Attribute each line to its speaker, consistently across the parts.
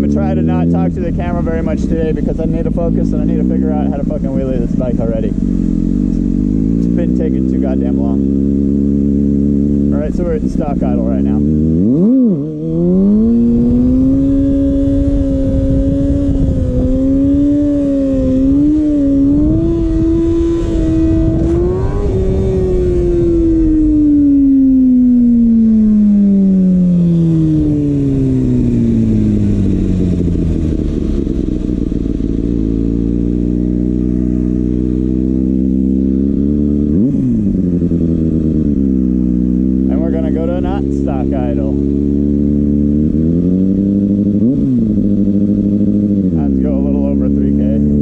Speaker 1: gonna try to not talk to the camera very much today because I need to focus and I need to figure out how to fucking wheelie this bike already. It's been taking too goddamn long. Alright, so we're at stock idle right now. Stock idle. I have to go a little over 3K.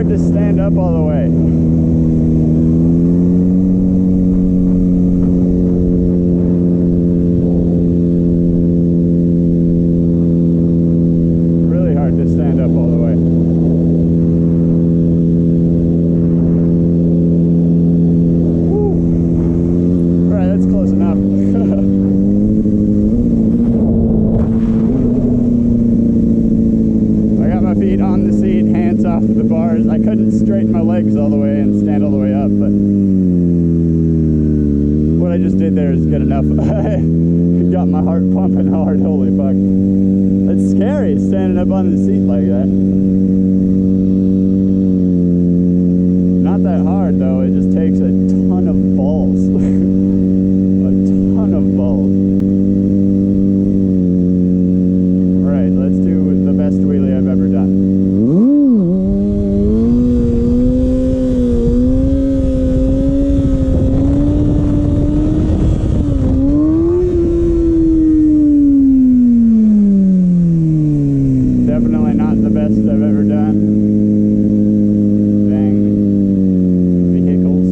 Speaker 1: hard to stand up all the way. Really hard to stand up all the way. Woo. All right, that's close enough. Feet on the seat, hands off the bars. I couldn't straighten my legs all the way and stand all the way up, but what I just did there is good enough. Got my heart pumping hard. Holy fuck. It's scary standing up on the seat like that. Not that hard though, it just takes a ton of balls. A ton of balls. Alright, let's do the best wheelie I've ever done. Definitely not the best I've ever done. Dang vehicles.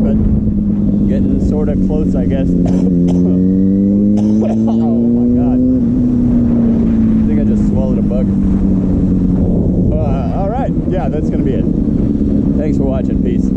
Speaker 1: yet, but getting sort of close, I guess. Oh my god. I think I just swallowed a bug. Alright, yeah, that's gonna be it. Thanks for watching. Peace.